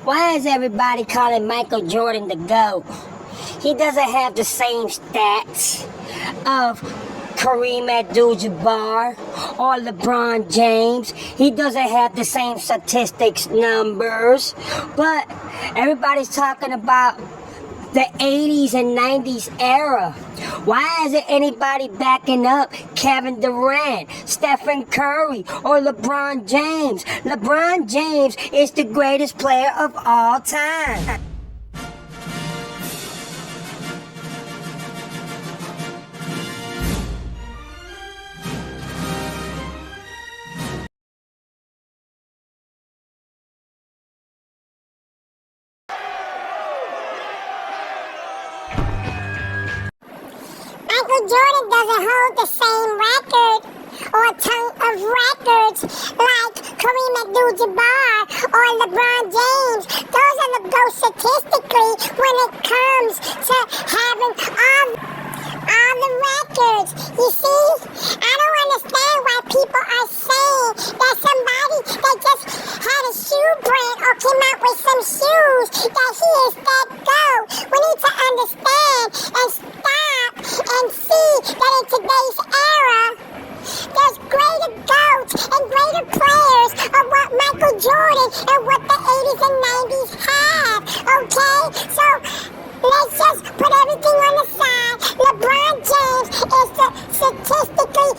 Why is everybody calling Michael Jordan the GOAT? He doesn't have the same stats of Kareem Abdul-Jabbar or LeBron James. He doesn't have the same statistics numbers. But everybody's talking about the 80s and 90s era. Why isn't anybody backing up Kevin Durant, Stephen Curry, or LeBron James? LeBron James is the greatest player of all time. Michael Jordan doesn't hold the same record or ton of records like Kareem Abdul-Jabbar or LeBron James. Those are the GOATs statistically when it comes to having all the records. You see, I don't understand why people are saying that somebody that just had a shoe brand or came out with some shoes, that he is that GOAT. We need to understand and stop and see that in today's era, there's greater GOATs and greater players of what Michael Jordan and what the 80s and 90s have, okay? So, let's just put everything on the side. LeBron James is statistically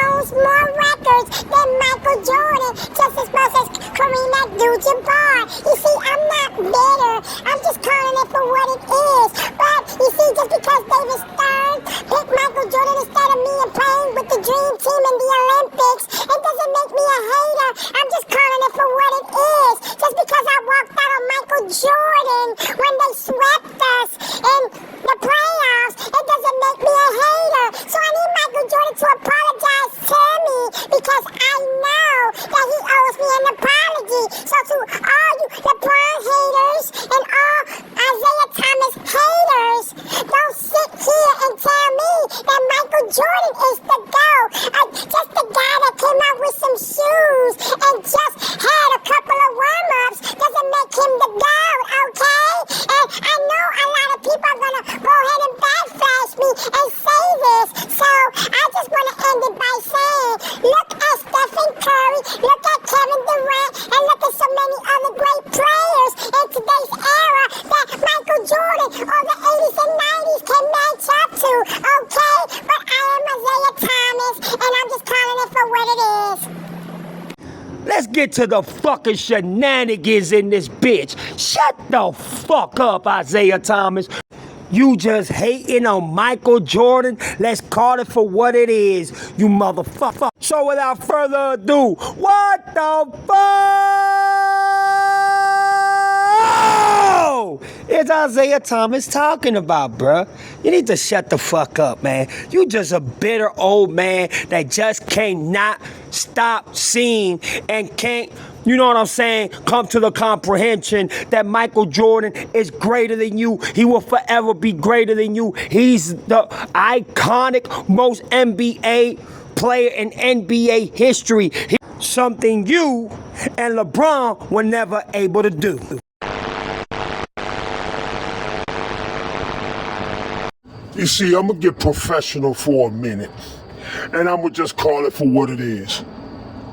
owns more records than Michael Jordan, just as much as Kareem Abdul-Jabbar. You see, I'm not bitter. I'm just calling it for what it is. But, you see, just because David Stern picked Michael Jordan instead of me and playing with the dream team in the Olympics, it doesn't make me a hater. I'm just calling it for what it is. Just because I walked out on Michael Jordan when they swept us in the playoffs, it doesn't make me a hater. So I need Michael Jordan to apologize to me because I know that he owes me an apology. So to all you LeBron haters and all Isiah Thomas haters, don't sit here and tell me that Michael Jordan is the GOAT. Just the guy that came out with some shoes and just had a couple of warm-ups doesn't make him the GOAT, okay? And I know a lot of people are going to go ahead and backflash me and say this. So I just want to end it by saying, look at Stephen Curry, look at Kevin Durant, and look at so many other great players in today's era that Michael Jordan or the 80s and 90s can match up to, okay? But I am Isiah Thomas, and I'm just calling it for what it is. Let's get to the fucking shenanigans in this bitch. Shut the fuck up, Isiah Thomas. You just hating on Michael Jordan? Let's call it for what it is, you motherfucker. So without further ado, what the fuck is Isiah Thomas talking about, bruh? You need to shut the fuck up, man. You just a bitter old man that just cannot stop seeing and can't, you know what I'm saying, come to the comprehension that Michael Jordan is greater than you. He will forever be greater than you. He's the iconic most NBA player in NBA history. Something you and LeBron were never able to do. You see, I'm going to get professional for a minute, and I'm going to just call it for what it is.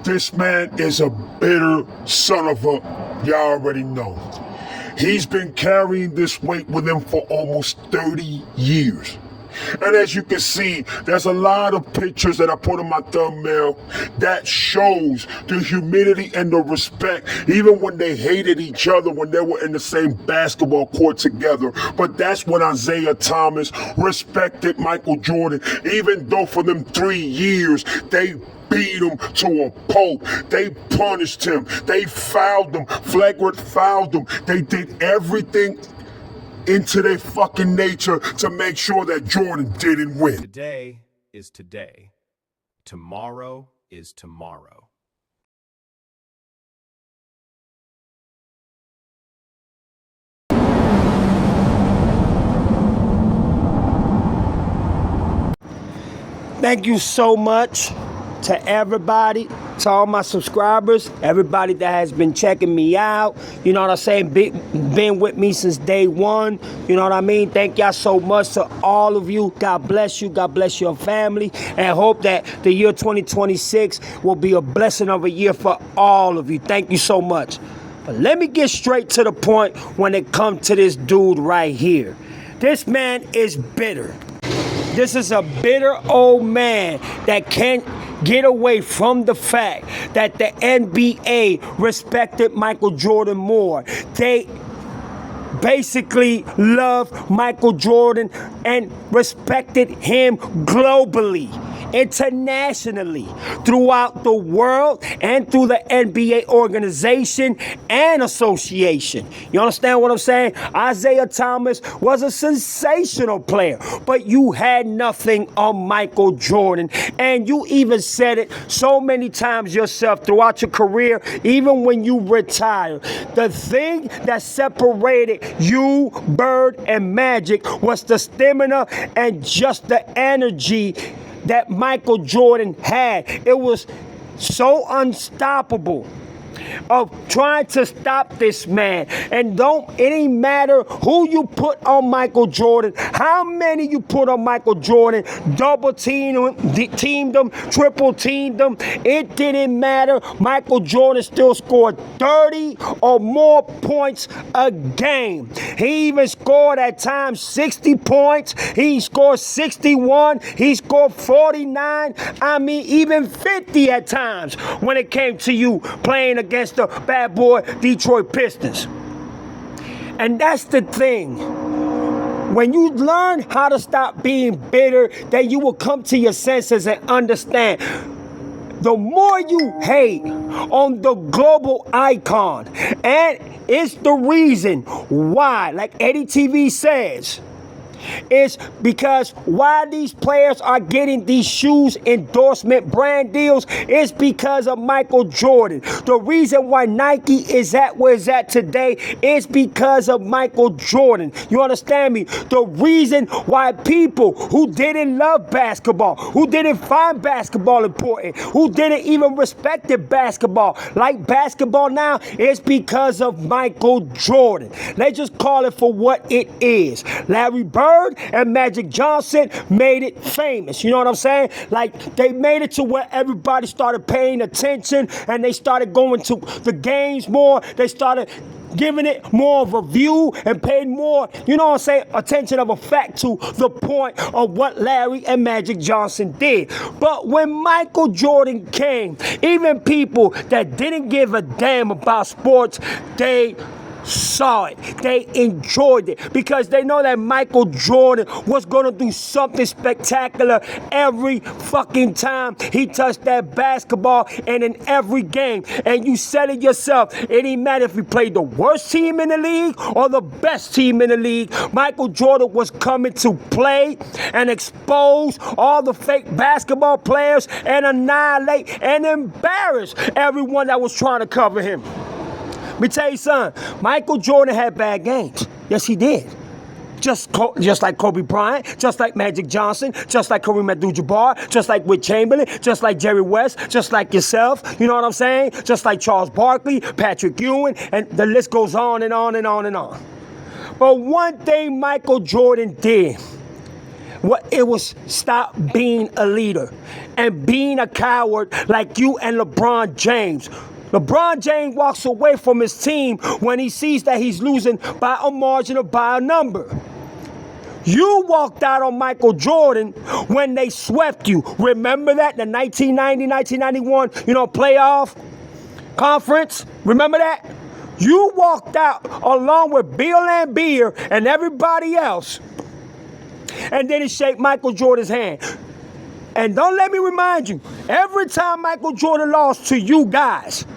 This man is a bitter son of a, y'all already know. He's been carrying this weight with him for almost 30 years. And as you can see, there's a lot of pictures that I put on my thumbnail that shows the humility and the respect, even when they hated each other when they were in the same basketball court together. But that's when Isiah Thomas respected Michael Jordan, even though for them 3 years they beat him to a pulp. They punished him. They fouled him, flagrant fouled him. They did everything into their fucking nature to make sure that Jordan didn't win. Today is today. Tomorrow is tomorrow. Thank you so much to everybody, to all my subscribers, everybody that has been checking me out, you know what I'm saying, been with me since day one, you know what I mean? Thank y'all so much to all of you. God bless you. God bless your family. And hope that the year 2026 will be a blessing of a year for all of you. Thank you so much. But let me get straight to the point when it comes to this dude right here. This man is bitter. This is a bitter old man that can't get away from the fact that the NBA respected Michael Jordan more. They basically loved Michael Jordan and respected him globally, internationally, throughout the world, and through the NBA organization and association. You understand what I'm saying? Isiah Thomas was a sensational player, but you had nothing on Michael Jordan. And you even said it so many times yourself throughout your career, even when you retired. The thing that separated you, Bird, and Magic was the stamina and just the energy that Michael Jordan had. It was so unstoppable of trying to stop this man. And it ain't matter who you put on Michael Jordan, how many you put on Michael Jordan, double teamed him, triple teamed him, it didn't matter. Michael Jordan still scored 30 or more points a game. He even scored at times 60 points. He scored 61. He scored 49. I mean, even 50 at times when it came to you playing against the bad boy Detroit Pistons. And that's the thing. When you learn how to stop being bitter, then you will come to your senses and understand. The more you hate on the global icon, and it's the reason why, like Eddie TV says, it's because why these players are getting these shoes endorsement brand deals is because of Michael Jordan. The reason why Nike is at where it's at today is because of Michael Jordan. You understand me? The reason why people who didn't love basketball, who didn't find basketball important, who didn't even respect basketball, like basketball now, is because of Michael Jordan. They just call it for what it is. Larry Bird and Magic Johnson made it famous. You know what I'm saying? Like, they made it to where everybody started paying attention and they started going to the games more. They started giving it more of a view and paid more, you know what I'm saying, attention of effect to the point of what Larry and Magic Johnson did. But when Michael Jordan came, even people that didn't give a damn about sports, they saw it. They enjoyed it because they know that Michael Jordan was going to do something spectacular every fucking time he touched that basketball and in every game. And you said it yourself. It didn't matter if he played the worst team in the league or the best team in the league. Michael Jordan was coming to play and expose all the fake basketball players and annihilate and embarrass everyone that was trying to cover him. Let me tell you something. Michael Jordan had bad games. Yes, he did. Just like Kobe Bryant, just like Magic Johnson, just like Kareem Abdul-Jabbar, just like Wilt Chamberlain, just like Jerry West, just like yourself. You know what I'm saying? Just like Charles Barkley, Patrick Ewing, and the list goes on and on and on and on. But one thing Michael Jordan did, it was stop being a leader and being a coward like you and LeBron James. LeBron James walks away from his team when he sees that he's losing by a margin or by a number. You walked out on Michael Jordan when they swept you. Remember that? The 1990-1991, playoff conference? Remember that? You walked out along with Bill Laimbeer and everybody else and didn't shake Michael Jordan's hand. And don't let me remind you, every time Michael Jordan lost to you guys,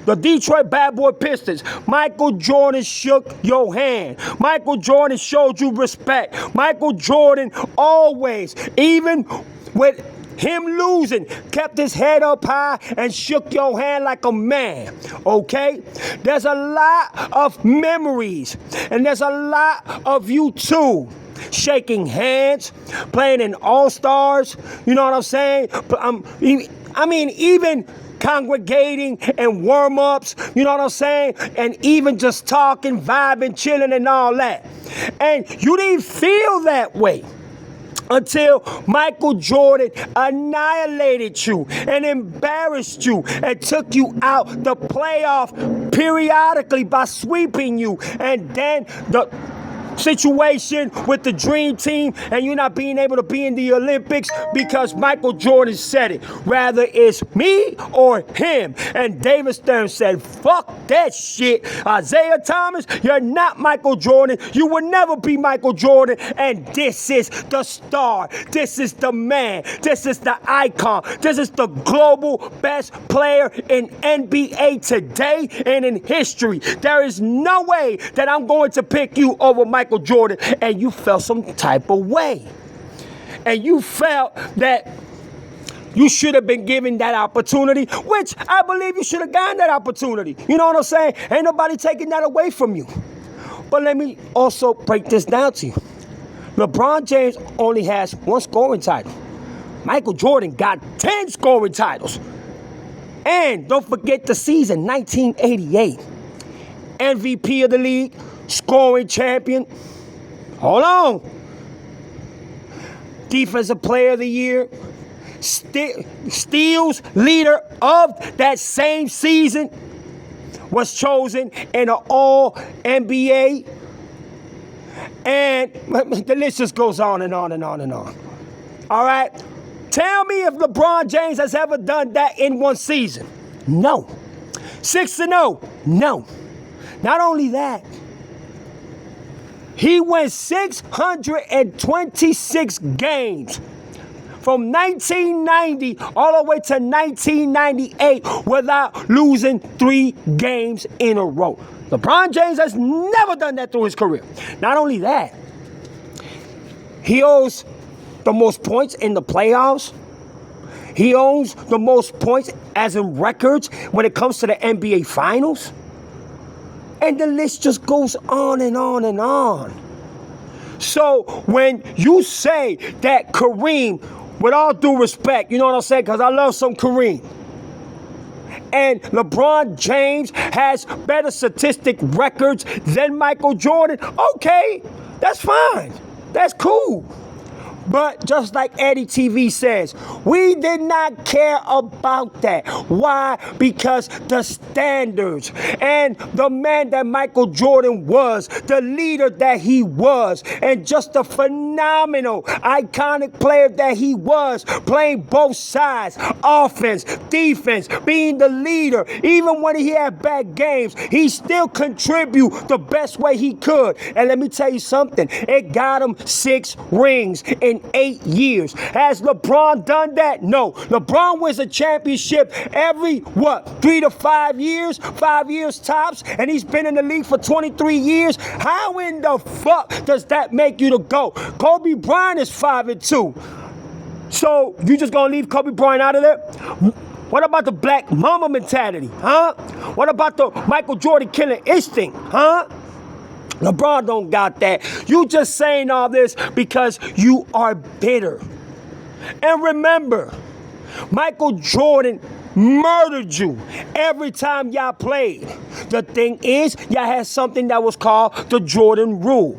the Detroit Bad Boy Pistons, Michael Jordan shook your hand. Michael Jordan showed you respect. Michael Jordan always, even with him losing, kept his head up high and shook your hand like a man, okay? There's a lot of memories, and there's a lot of you too. Shaking hands, playing in All-Stars, you know what I'm saying? I mean, even congregating and warm-ups, you know what I'm saying? And even just talking, vibing, chilling and all that. And you didn't feel that way until Michael Jordan annihilated you and embarrassed you and took you out the playoff periodically by sweeping you. And then the situation with the dream team and you not being able to be in the Olympics because Michael Jordan said it. Rather it's me or him. And David Stern said, fuck that shit. Isiah Thomas, you're not Michael Jordan. You will never be Michael Jordan. And this is the star. This is the man. This is the icon. This is the global best player in NBA today and in history. There is no way that I'm going to pick you over Michael Jordan. And you felt some type of way. And you felt that you should have been given that opportunity, which I believe you should have gotten that opportunity. You know what I'm saying? Ain't nobody taking that away from you. But let me also break this down to you. LeBron James only has 1 scoring title. Michael Jordan got 10 scoring titles. And don't forget the season, 1988. MVP of the league, scoring champion. Hold on. Defensive player of the year. Steals leader of that same season. Was chosen in an All-NBA. And the list just goes on and on and on and on. All right? Tell me if LeBron James has ever done that in 1 season. No. 6-0. No. Not only that, he went 626 games from 1990 all the way to 1998 without losing 3 games in a row. LeBron James has never done that through his career. Not only that, he owns the most points in the playoffs. He owns the most points as in records when it comes to the NBA Finals. And the list just goes on and on and on. So when you say that Kareem, with all due respect, you know what I'm saying? Because I love some Kareem. And LeBron James has better statistic records than Michael Jordan. Okay, that's fine. That's cool. But just like Eddie TV says, we did not care about that. Why? Because the standards and the man that Michael Jordan was, the leader that he was, and just the phenomenal, iconic player that he was, playing both sides, offense, defense, being the leader. Even when he had bad games, he still contributed the best way he could. And let me tell you something, it got him 6 rings in 8 years. Has LeBron done that? No. LeBron wins a championship every, 3 to 5 years? 5 years tops? And he's been in the league for 23 years? How in the fuck does that make you the GOAT? Kobe Bryant is 5-2. So you just gonna leave Kobe Bryant out of there? What about the black mama mentality? Huh? What about the Michael Jordan killing instinct? Huh? LeBron don't got that. You just saying all this because you are bitter. And remember, Michael Jordan murdered you every time y'all played. The thing is, y'all had something that was called the Jordan Rule.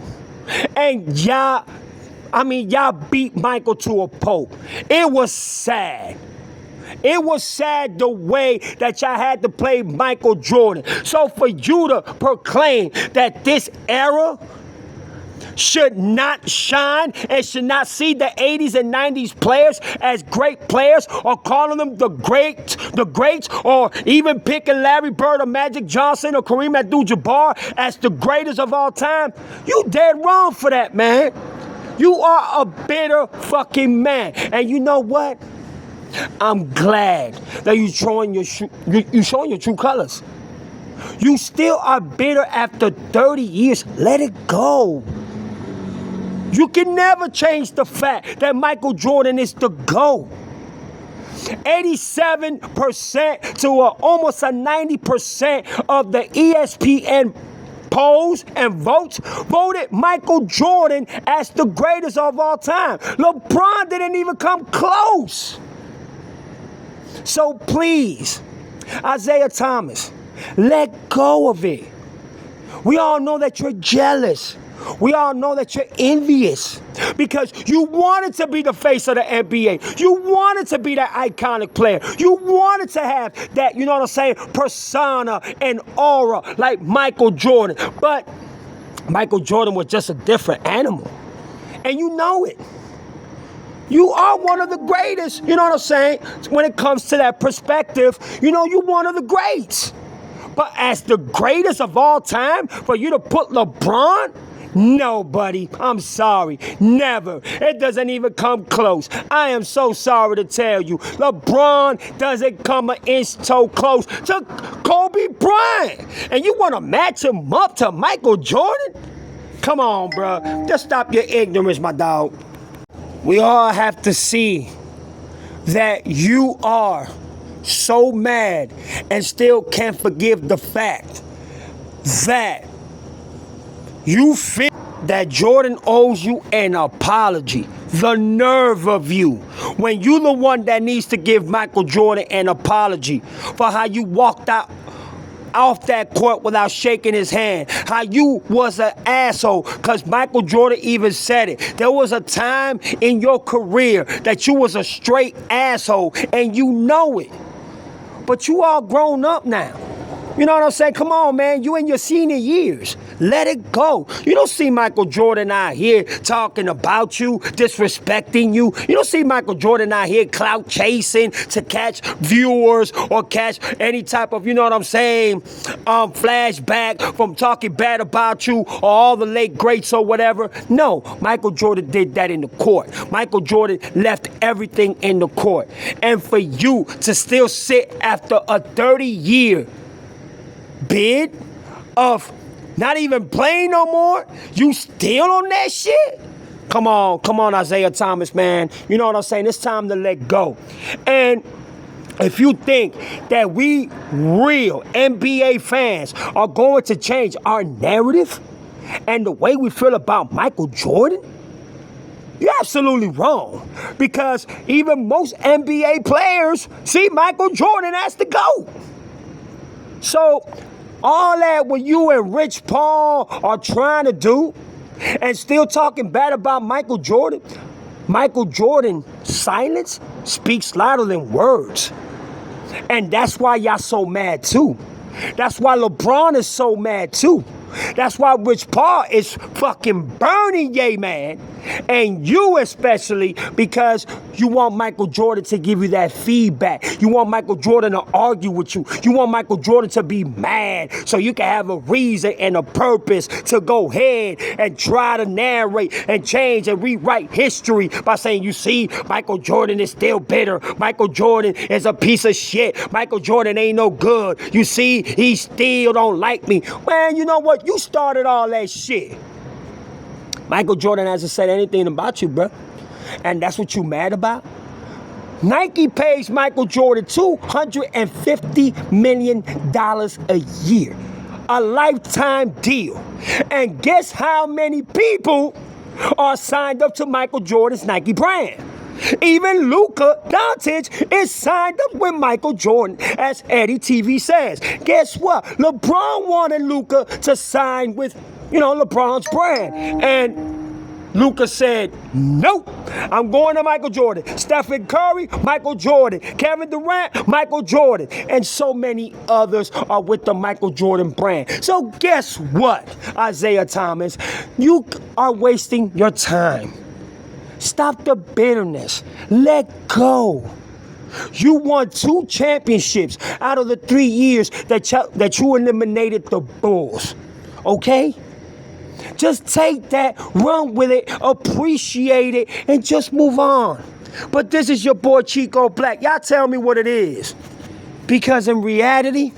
And y'all beat Michael to a pulp. It was sad. It was sad the way that y'all had to play Michael Jordan. So for you to proclaim that this era should not shine and should not see the 80s and 90s players as great players, or calling them the greats, or even picking Larry Bird or Magic Johnson or Kareem Abdul-Jabbar as the greatest of all time, you dead wrong for that, man. You are a bitter fucking man. And you know what? I'm glad that you're showing your true colors. You still are bitter after 30 years. Let it go. You can never change the fact that Michael Jordan is the GOAT. 87% to almost a 90% of the ESPN polls and votes voted Michael Jordan as the greatest of all time. LeBron didn't even come close. So please, Isiah Thomas, let go of it. We all know that you're jealous. We all know that you're envious because you wanted to be the face of the NBA. You wanted to be that iconic player. You wanted to have that, you know what I'm saying, persona and aura like Michael Jordan. But Michael Jordan was just a different animal. And you know it. You are one of the greatest, you know what I'm saying? When it comes to that perspective, you know, you're one of the greats. But as the greatest of all time, for you to put LeBron? No, buddy. I'm sorry. Never. It doesn't even come close. I am so sorry to tell you. LeBron doesn't come an inch toe close to Kobe Bryant. And you want to match him up to Michael Jordan? Come on, bro. Just stop your ignorance, my dog. We all have to see that you are so mad and still can't forgive the fact that you feel that Jordan owes you an apology. The nerve of you. When you the one that needs to give Michael Jordan an apology for how you walked out off that court without shaking his hand. How you was an asshole, because Michael Jordan even said it. There was a time in your career that you was a straight asshole, and you know it. But you all grown up now. You know what I'm saying? Come on, man. You in your senior years. Let it go. You don't see Michael Jordan out here talking about you, disrespecting you. You don't see Michael Jordan out here clout chasing to catch viewers or catch any type of, you know what I'm saying, flashback from talking bad about you or all the late greats or whatever. No, Michael Jordan did that in the court. Michael Jordan left everything in the court. And for you to still sit after a 30-year bid of not even playing no more, you still on that shit? Come on, Isiah Thomas, man. You know what I'm saying? It's time to let go. And if you think that we real NBA fans are going to change our narrative and the way we feel about Michael Jordan, you're absolutely wrong. Because even most NBA players see Michael Jordan as the GOAT. So all that what you and Rich Paul are trying to do and still talking bad about Michael Jordan's silence speaks louder than words. And that's why y'all so mad too. That's why LeBron is so mad too. That's why Rich Paul is fucking burning yay, man. And you especially, because you want Michael Jordan to give you that feedback. You want Michael Jordan to argue with you. You want Michael Jordan to be mad so you can have a reason and a purpose to go ahead and try to narrate and change and rewrite history by saying, you see, Michael Jordan is still bitter. Michael Jordan is a piece of shit. Michael Jordan ain't no good. You see, he still don't like me. Man, you know what? You started all that shit. Michael Jordan hasn't said anything about you, bro. And that's what you mad about? Nike pays Michael Jordan $250 million a year. A lifetime deal. And guess how many people are signed up to Michael Jordan's Nike brand? Even Luka Doncic is signed up with Michael Jordan, as Eddie TV says. Guess what? LeBron wanted Luka to sign with, LeBron's brand. And Luka said, nope, I'm going to Michael Jordan. Stephen Curry, Michael Jordan. Kevin Durant, Michael Jordan. And so many others are with the Michael Jordan brand. So guess what, Isiah Thomas? You are wasting your time. Stop the bitterness. Let go. You won 2 championships out of the 3 years that you eliminated the Bulls. Okay? Just take that, run with it, appreciate it, and just move on. But this is your boy Chico Black. Y'all tell me what it is. Because in reality,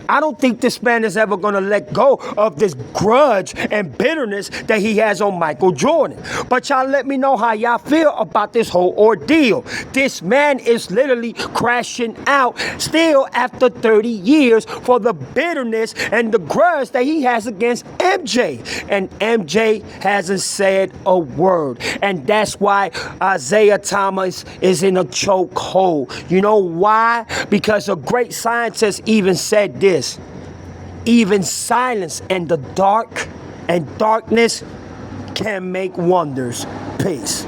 I don't think this man is ever going to let go of this grudge and bitterness that he has on Michael Jordan. But y'all let me know how y'all feel about this whole ordeal. This man is literally crashing out still after 30 years for the bitterness and the grudge that he has against MJ. And MJ hasn't said a word. And that's why Isiah Thomas is in a chokehold. You know why? Because a great scientist even said this: even silence and the dark and darkness can make wonders. Peace.